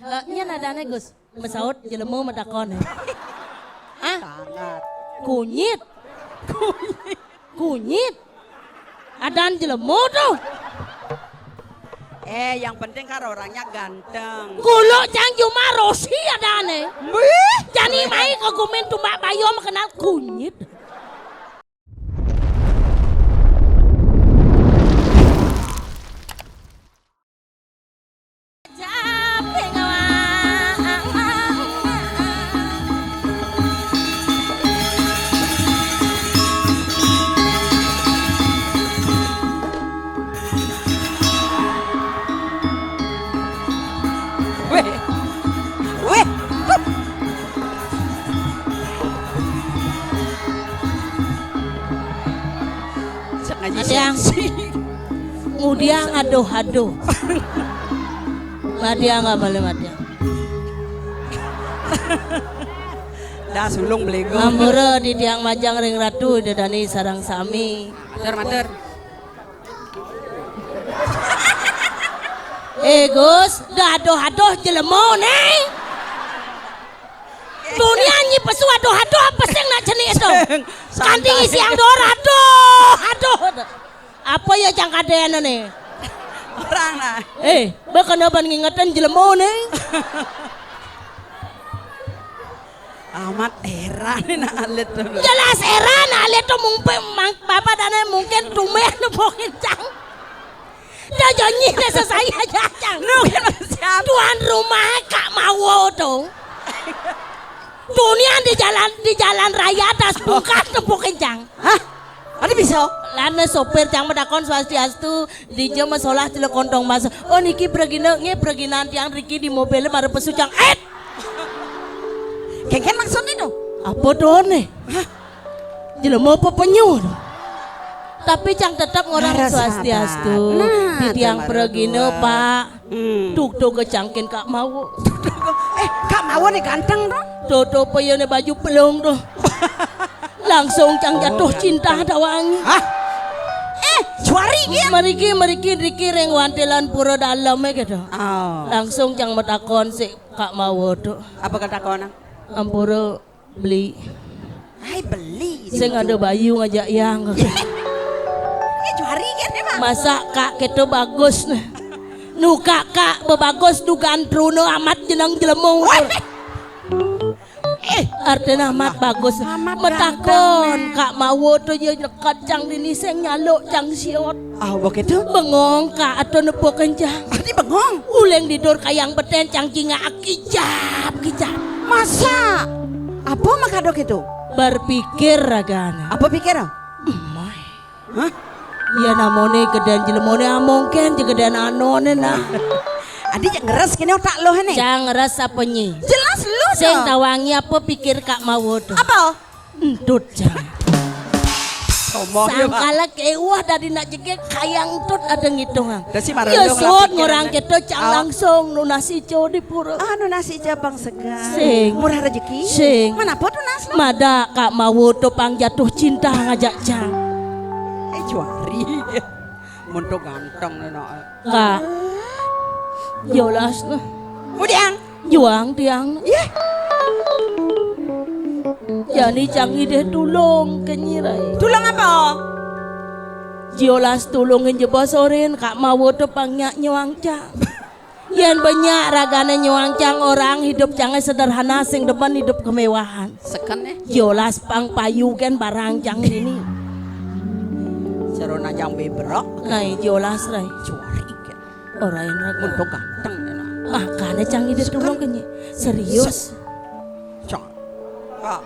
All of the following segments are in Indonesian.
Nya nadane Gus. Mesaut jelema medakon. Ah? Sangat. Kunyit. Kunyit. Adan jelema tuh. Yang penting kan orangnya ganteng. Kulo jang cuma Rosi adane. Jani mai kegumen tumbak bayo kenal kunyit. Yang mudiang aduh-aduh. Madia nggak boleh madia. Dah sulung belego. Ngambure di tiang majang ring ratu dedani sarang sami. Mater. Gus, dah aduh-aduh jelemo nih. Dunia nyi pesu aduh-aduh apa sih nak jenis itu? Kanti isi yang dor aduh. Apa ya jang kadean nih? Orang lah. Bahkan abang ngingetin jelemo nih. Amat heran nak alit tuh. Jelas heran alit tuh bapak dan mungkin tumeh nupokin cang. Dah janji dah selesai aja cang. Siapa? Tuan rumah Kak Mawo tuh. Dunia di jalan raya atas bukan nupokin cang. Hah? Ada bisa? Lana sopir cang medakon swastiastu di jam masalah cilok kontong mas. Oh niki perginan tiang Riki di mobilnya baru pesu cang. Kengken maksudnya tuh? Apa doh nih? Jelema apa penyu? Tapi cang tetap ngorang swastiastu. Di tiang pergino pak. Tuk kecangkin Kak Mawo. Kak Mawo nih ganteng dong. Toto payone baju pelong tuh. Langsung cang jatuh cinta dawangi. Hah? Juari dia. Meriki Riki reng wantelan pura dalam gitu. Oh. Langsung cang metakon si Kak Mawo tuh. Apa kata kau nang? Ampura beli. Hai beli. Saya ada bayu ngajak yang. Juari kan ya Pak? Masa kak kita bagus nih. Nu kakak bebagus nu gantruno amat jenang jelemo. Artinya amat bagus. Metakon Kak Mawo tuh dia dekat cang dini seng nyalo cang siot. Begitu? Bengong kak atau nepo kencang. Ini bengong. Uleng didur kayang beten cang cinga kijap. Masa? Apa makadok itu? Berpikir ragana. Apa pikir? Hah? Ya namone gedean jelemone mungkin gedean anone nah. Adi jangan ngeres kini otak lo ini. Jangan ngeres apa nyi. Jelas lo dong. Sing tawangi apa pikir Kak Mawo tuh. Apa? Entut jangan. Sangkala kewah dari nak jegek kayang entut ada ngitungan. Ya sot ngorang kita cang langsung nunasi jo di pura. Nunasi jabang segar. Sing. Murah rezeki. Sing. Mana apa tunas lo? Mada Kak Mawo tuh pang jatuh cinta ngajak cang. Juari. Muntuk ganteng nih nak. Kak. Jelas lah. Mudiang. Juang tiang. Jadi canggih deh tulung kenyirai. Tulung apa? Jelas tulungin jebosorin Kak Mawo tuh pangnya nyuang cang. Yan banyak ragane nyuang cang orang hidup cangnya sederhana sing depan hidup kemewahan. Seken Jelas pang payu kan barang cang ini. Serona jang beberok. Nah jelas rai. Juari kan. Orang raga. Muntuk ganteng nih nak. Makanya canggih deh tulung kenyi. Serius. Cang. Pak.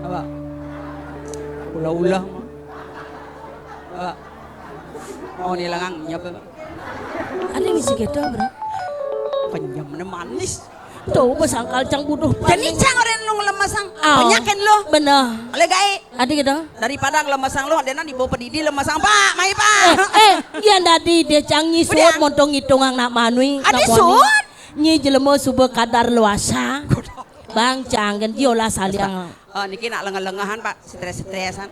Apa? Ulah-ulah. Mau nilangang nyapa? Ada misi gitu bro. Penyamnya manis. Tuh pesangkal cang buduh. Jadi cang orang lu lemasang. Banyakin lo. Bener. Oleh gai. Ada gitu. Daripada lemasang lo, ada di bawah pedidi lemasang pak, mai pak. Iya tadi dia canggih suat montong hitungan nak manui. Ada suat. Nyi jelema subuh kadar luasa. Bang canggen diolah saliang. Niki nak lengah-lengahan pak, stres-stresan.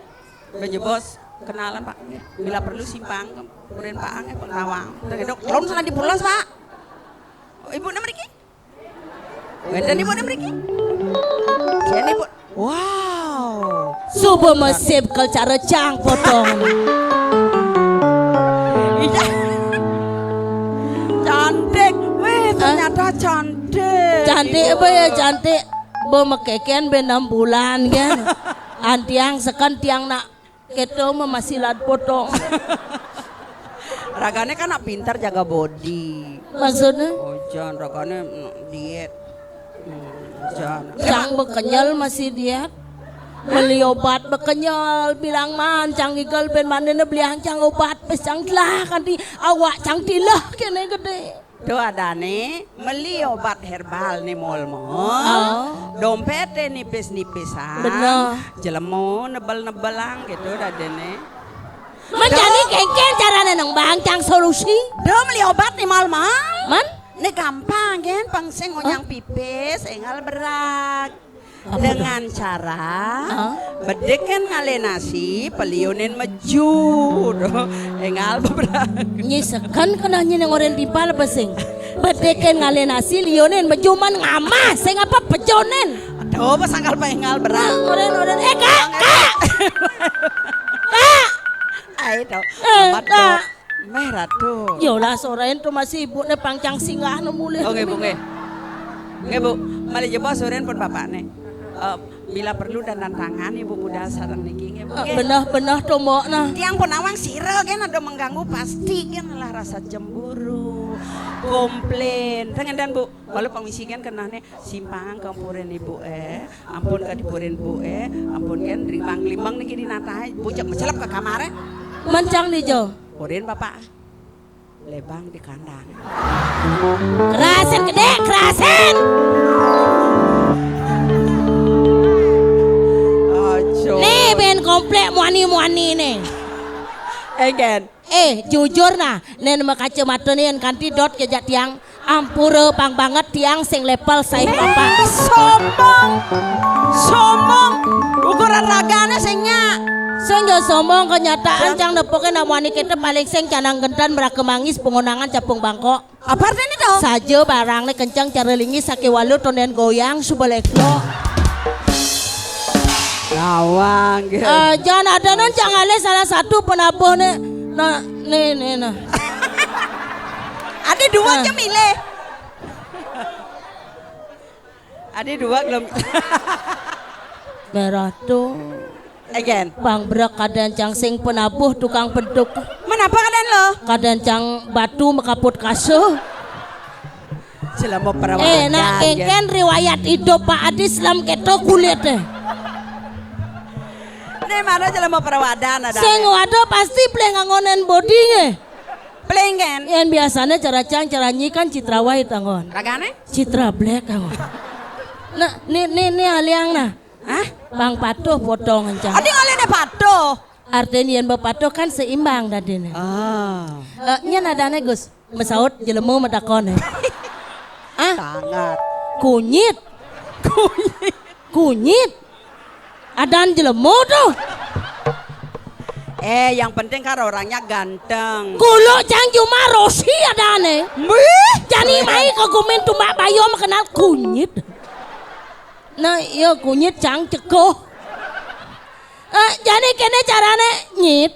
Baju bos, kenalan pak. Bila perlu simpang. Puren paang pengawang. Dok, lon sana dipulas, Pak. Oh, ibu na mriki? Wedan ibu na mriki? Sian ibu. Wow. Subuh mesip kal cara cang potong. Cantik. Weh, ternyata cantik. Cantik apa ya cantik? Bo makeken be 6 bulan kan. Antiang sekan tiang nak keto masih lad potong. Ragane kan nak pintar jaga body. Maksudnya? Oh, jangan ragane diet. Jangan. Cang bekenyal masih diet. Beli obat bekenyal bilang man cang igal ben manene beli cang obat pesang lah kan di awak cang tilah kene gede. Do adane beli obat herbal nih mall-mall. Oh. Dompetnya nipis-nipisan. Bener. Jelemo nebel-nebelang gitu adane. Menjadi kengken caranya nang bang cang solusi. Do beli obat nih mall-mall. Man? Ini gampang kan, pangseng onyang pipis, engal berak. Dengan cara bedekan ngale nasi, pelionin maju, engal berak. Nyisekan kenanya nang orang dipal pesing. Bedeken ngale nasi lionen bejuman ngamas, saya ngapa pejonen. Aduh, pas angkal pa engal berak. Orang kak. Kak. Ay, tau, amat Kak. dok. Merah tuh. Yolah sorein tuh masih ibu ne pangcang singgah no mulai. Oke bu, oke bu, mari coba sorean pun bapak nih. Bila perlu dan tantangan ibu muda sarang niki bu. Benar tuh mbok nah. Tiang penawang sira kan ada mengganggu pasti kan lah rasa cemburu, komplain. Tengen dan bu, kalau pengisi kan kenane simpang kampuren ibu ampun ka dipuren bu ampun kan limbang niki dinatai, pucuk mencelap ke kamar Mencang di jo. Puren bapak, lebang di kandang. Kerasin gede, kerasin. Nih ben komplek muani nih. Again. Jujur nah, nen makacamata nih kanti dot kejak tiang ampura pang banget tiang sing level saya bapak. Sombong, ukuran ragana singnya. Sing yo sombong kenyataan cang nepoke namani kita paling sing canang gentan merakemangis pengonangan capung bangkok. Apa artinya dong? Saja barangnya kencang cara lingis sake walu tonden goyang subeleklo. Lawang. Jangan ada non cangale salah satu penabuh nih. Nah, nih. Ada dua aja milih. Ada dua belum. Merah tuh. Again. Bang berak kadang cang sing penabuh tukang beduk. Kenapa kalian lo? Kadang cang batu mekaput kasuh. Selama perawatan. Nak kengken riwayat hidup Pak Adi Islam keto kulit deh. Ini mana selama perawatan ada. Sing waduh pasti pelengangonen body nge. Pelengen. Yang biasanya cara cang cara nyi kan citra white angon. Ragane? Citra black angon. Nah, nih aliang nah. Hah? Bang patuh potong encang. Adi ngalian ada patuh. Artinya yang bepatuh kan seimbang dadine. Nya nadane Gus, mesaut jelemu medakon. Sangat. Kunyit. Adan jelemu tuh. Yang penting kan orangnya ganteng. Kulo cang cuma Rosi adane. Jani mai kegumen tumbak bayo kenal kunyit. Nah iya kunyit cang cekoh. Jadi kene carane nyit.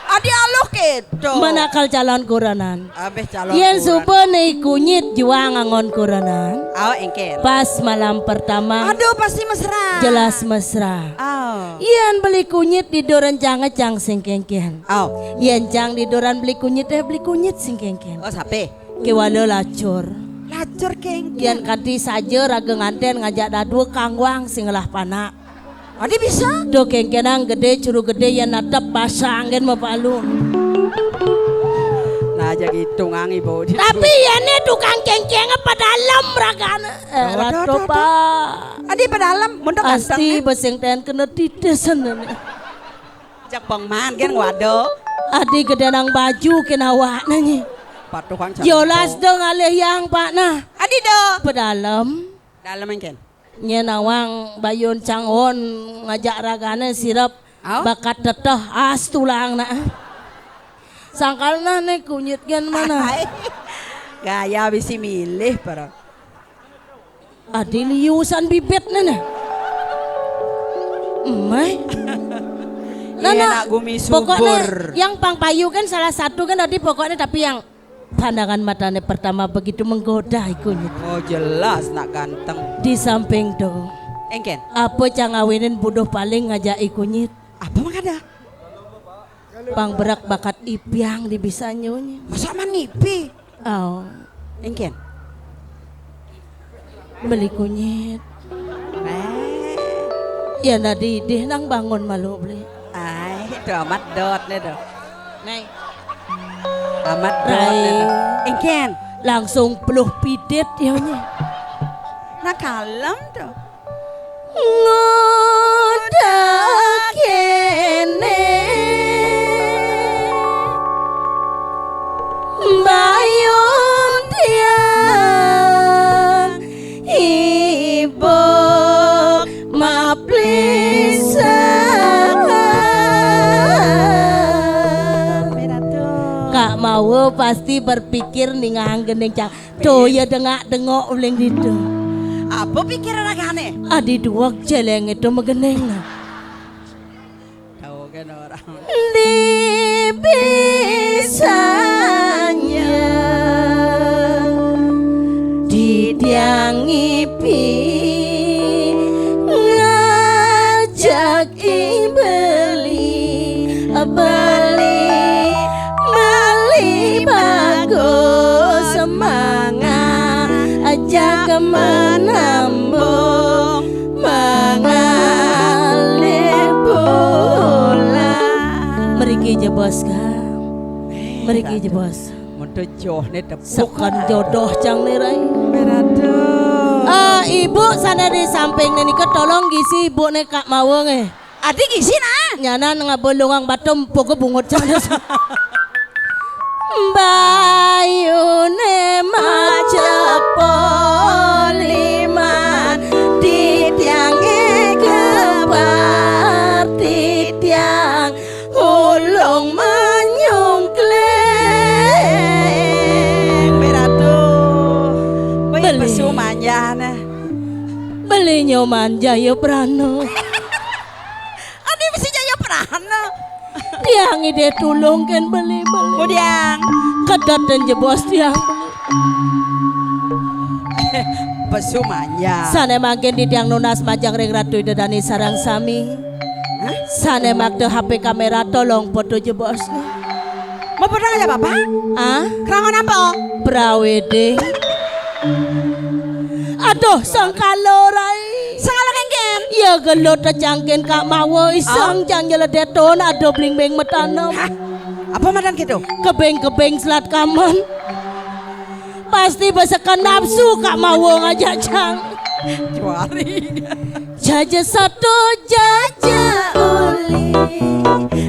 Adi aluh gitu. Manakal calon kuranan. Abis calon Yen kurang. supe nih kunyit juang angon kuranan. Engken. Pas malam pertama Aduh pasti mesra. jelas mesra. Yen beli kunyit di doran jangan cang sing kengken. Yen cang di doran beli kunyit sing kengken. Sape? Kewalo lacur. Lacur kengken. Yen kanti saja raga nganten ngajak dadu kangwang sing ngelah panak. Adi bisa? Do kengkenang gede curu gede yen natap pasang gen mapalu. Nah aja gitu ngangi bau. Tapi yen tukang kengkeng apa dalam ragana. Rato pak. Adi pedalam mundur Pasti beseng ten kena titesan nih. Jak pengman kan waduh. Adi gede nang baju kenawa nanyi. Patuhan Jolas dong alih yang pak nah. Adi do. Pedalam. Dalam engken. Nyenawang bayun cangon ngajak ragana sirap bakat teteh as tulang na. Sangkal nah nih kunyit kan mana? Gaya bisi milih para. Adi liusan bibit nih. Emai. Enak gumi pokoknya subur. yang pang payu kan salah satu kan tadi pokoknya tapi yang pandangan matanya pertama begitu menggoda kunyit. Oh jelas nak ganteng. Di samping tuh. Engken. Apa cang ngawinin buduh paling ngajak kunyit. Apa makada? Pang berak bakat ipiang di bisa nyonya. Masa manipi? Oh. Engken. Beli kunyit. Ya nadi deh nang bangun malu beli. Ay, itu amat dot nih tuh. Nih. Amat dot nih tuh. Engken. Langsung peluh pidet ya nya. Nah kalem tuh. Ngoda kene Bayun tiang ibu Kak mau pasti berpikir ningang gendeng cang. Tuh ya dengak uling gitu. Apa pikiran aneh? Adi dua jeleng itu megeneng. Tahu kan orang. Di bisanya di tiang ipi ngajak beli bagus semangat ajak menambung mengalir bulan meriki je bos kan meriki je bos Mudah joh nih tepuk sekan jodoh cang nirai berado ibu sana di samping nih tolong gisi ibu nih kak mawang adik gisi nah nyana ngabolongang batum pokok bungut cang Bayune macepoliman di tiang kebar di tiang ulung manyungkleng berado Beli. pesu manjana beli manja yo prano adik mesti jaya perana tiang ide tulung kan beli kemudian kedat dan jebos tiang pesu manja sana makin di tiang nunas majang ring ratu dani sarang sami sana mak de HP kamera tolong foto jebos mau pedang aja bapak kerangan apa Prawede aduh sang kalorai sangalo kengken ya gelot cangken kak mawo isang jang jeledeton aduh bling beng metanam apa madan gitu kebeng selat kaman pasti besekan nafsu kak mawo ngajak cang juari jaja satu jaja uli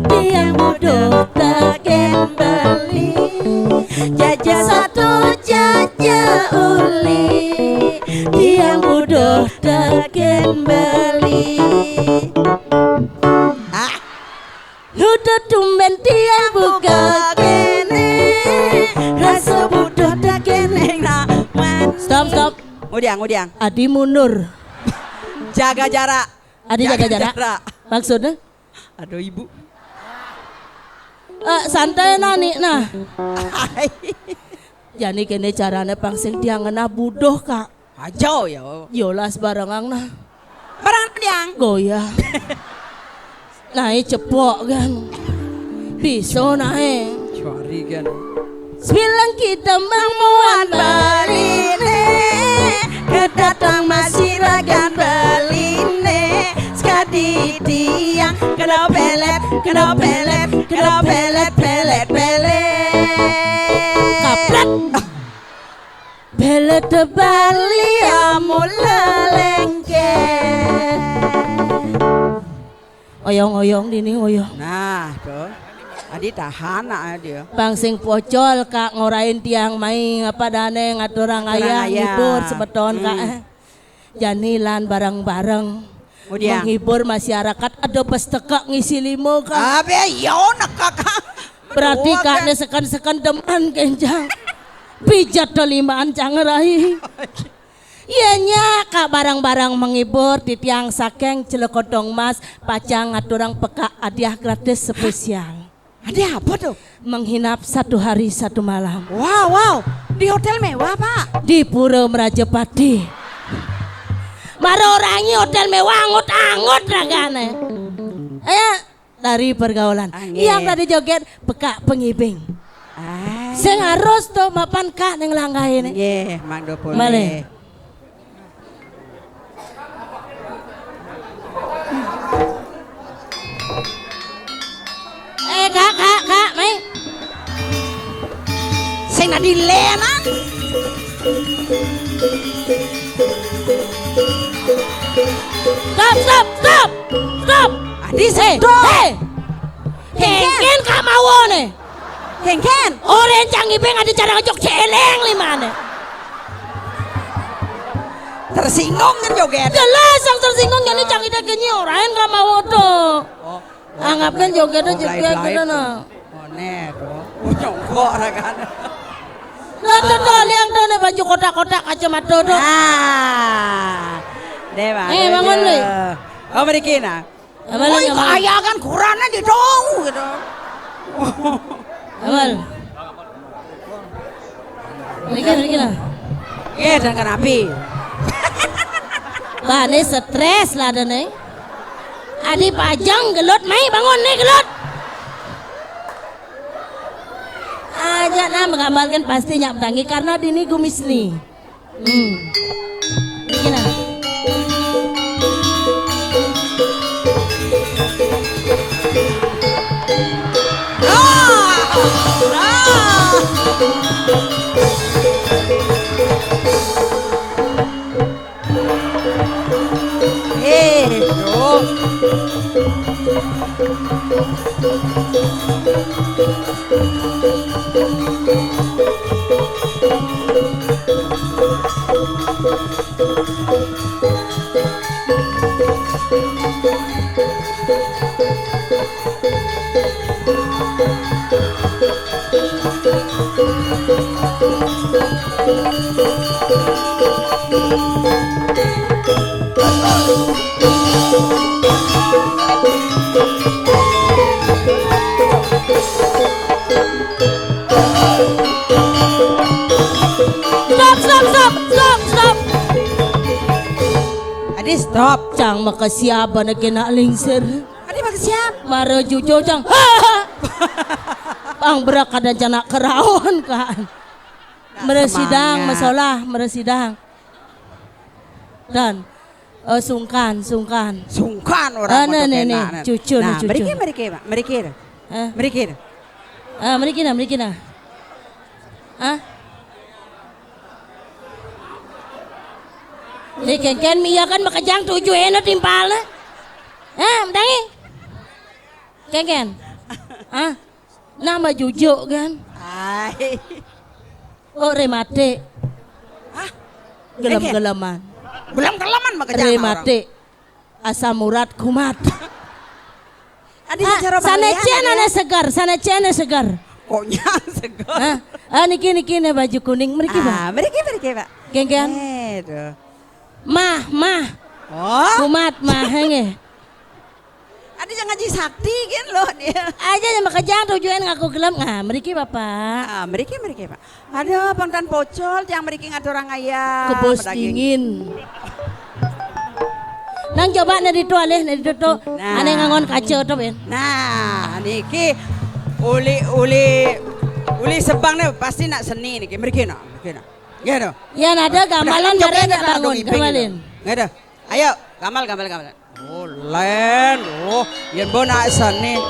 tiang bodoh taken beli jaja satu jaja uli tiang bodoh taken beli Nuda tumben tiang buka kene rasa bodoh taken stop ngudiang Adi mundur jaga jarak Adi jaga jarak maksudnya aduh ibu santai nani nah jadi kene carane pangsing tiang ngena budoh kak ajo ya yolas barengang nah barang tiang goyah naik cepok kan bisa naik juari kan Bilang kita memuat baline kedatang masih ragan beline sekadi tiang kena pelet kaplet pelet tebali amula lengket oyong dini oyong nah tuh adi tahan nak dia pangsing pocol kak ngorain tiang main apa dane ngatur ayang hibur sebeton kak janilan bareng-bareng menghibur masyarakat ada pesteka ngisi limo kak abe yo nak kakak Berarti kak ne sekan deman kenjang. Pijat dolimaan cangerai. Ianya kak barang-barang menghibur di tiang sakeng Cilekodong Mas pacang aturang peka hadiah gratis spesial. Hadiah apa tuh? Menghinap 1 hari 1 malam. Wow. Di hotel mewah, Pak. Di Pura Merajapati. Maro orangi hotel mewah angut-angut ragane. Dari pergaulan. Yang tadi joget peka pengibing. Sing harus tuh mapan kak neng langkah ini. Nggih, mangdo boleh. Male. Kak, Mai. Sing nadi lenan. Stop. Adis, Kengken kak mau nih. Kengken. Orang canggih pengen ada cara ngejok celeng limane. Tersinggung kan joget. Jelas yang tersinggung jadi canggih dah kenyi orang kak mau tuh. Anggapkan jogetnya joget gitu nah. Oh nih tuh. Nyongkok rakan. Tuh liang tuh nih baju kotak-kotak kacamata tuh. Dewa. Bangun li. Oh mereka. Amal kaya kan kurangnya di dong gitu. Amal. Mereka lah. Dan kenapi. Bane stres lah ada nih. Adi pajang gelut mai bangun nih gelut. Aja nah menggambarkan pasti nyap tangi karena dini gumis nih. Begini. Stop. Adi stop. Cang makasiaba na kena lingser. Adi makasiap. Mara jujo cang. Ang berak kada jana keraon kan. Meresidang meresidang. Dan sungkan. Sungkan orang Nenek, cucu. Mereka. Mereka. Ken Mia kan makajang 7 enak timpal na. Mendangi. Ken. Nama jujuk kan. Ay. Remate. Gelam-gelaman. Gelam-gelaman makajang. Remate. Asam urat kumat. Adi cara sana cene segar. Koknya segar. Niki na baju kuning mereka ba? Mereka Pak. Ken. Mah. Oh. Kumat mah henge. Adi jangan ngaji sakti kan loh dia. Aja yang makajang tujuan ngaku gelam mereka bapak. Mereka Pak. Ada pangtan pocol yang mereka ngatur orang ayam. Kebos dingin. Nang coba nadi tu alih nadi tu. Ane ngangon kaca tu ben. Nah, niki uli sebang nih pasti nak seni niki mereka nak. Gitu. Ya ada gamelan mari nak bangun gamalin. Gitu. Ayo, gamal. Oh, len. Oh, yang bo nak seni.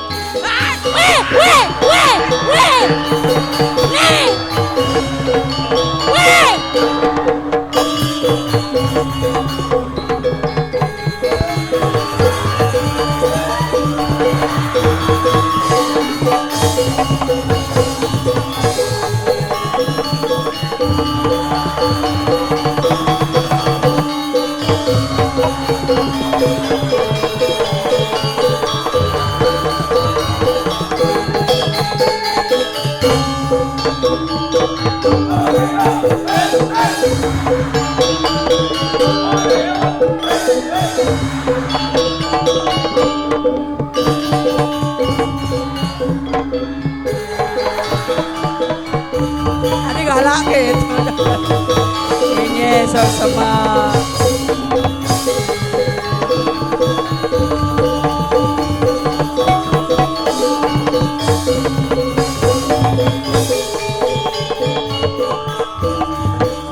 Adik galak gitu. Ini sama.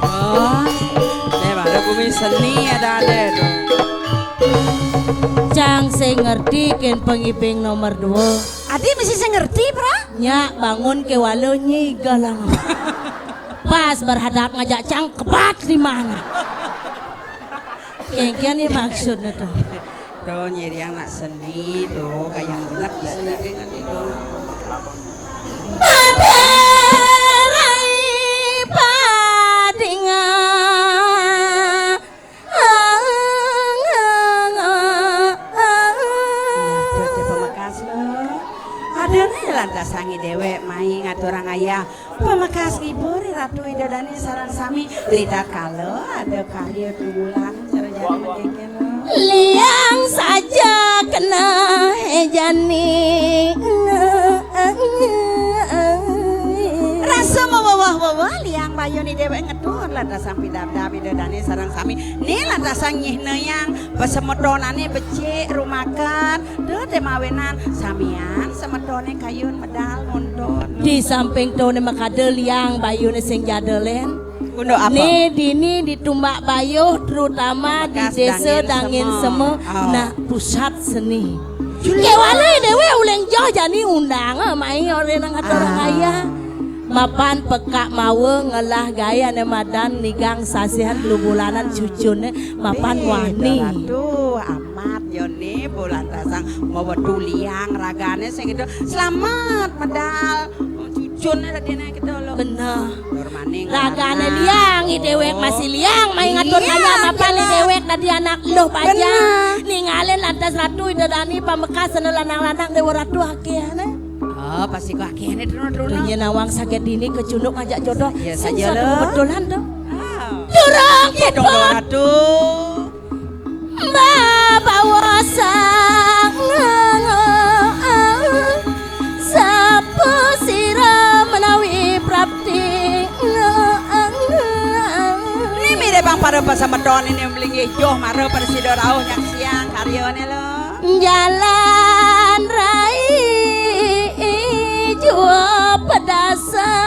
Oh, ini baru bumi seni ada tuh. Cang saya ngerti ken pengiping nomor 2. Adi mesti saya ngerti, Pra. Nya bangun ke walau galang. Pas berhadap ngajak cang kebat di mana? Kengkian ini maksudnya tuh. Tuh nyari anak seni tuh kayak yang benar di sini dengan itu. Aderai padinga. Ada nih lantas sangi dewek main ngaturang ayah pemakas ibu ratu idadani saran sami lihat kalau ada karya tubulan cara jadi mendengken Liang saja kena hejani. rasa mawah-wawah liang bayu ni dewek ngetun lantas sampai dam-dam idadani sarang sami nih lantas sangih yang pesemedonane becik rumakan deh temawenan samian semedone kayun medal mundon Di samping tuh nih makade liang bayu nih sing jadelen. Kundo apa? Nih dini ditumbak bayu terutama di Bekas desa Dangin Dangin Semo. Semo. Oh. Nah pusat seni. Kewale dewe uleng jauh jadi undang main orang nang orang kaya. Mapan pekak mawe ngelah gaya nemadan nigang sasihan lubulanan cucune mapan wani. Aduh amat Yoni bulan tasang mau liang ragane sing itu selamat medal cucun ada dina gitu loh. Bener. Dormaning Ragane liang, idewek masih liang, main ngatur Iya, kaya mapan jelas. idewek tadi anak lo Bener. paja. Ninggalin lantas ratu idadani pamekas sana lanang-lanang dewa ratu akiane. Oh pasti kok akhirnya dulu. Dunia nawang sakit dini kecunduk ngajak jodoh. Ya Sing saja satu lo. kebetulan dong. Curang Curang dong puput aduh. bawa sang sapu sira menawi prapti. Ini mirip bang pada pas sama don ini beli joh maro pada sidor rauh yang siang karyone lo. Jalan rai jua pedasa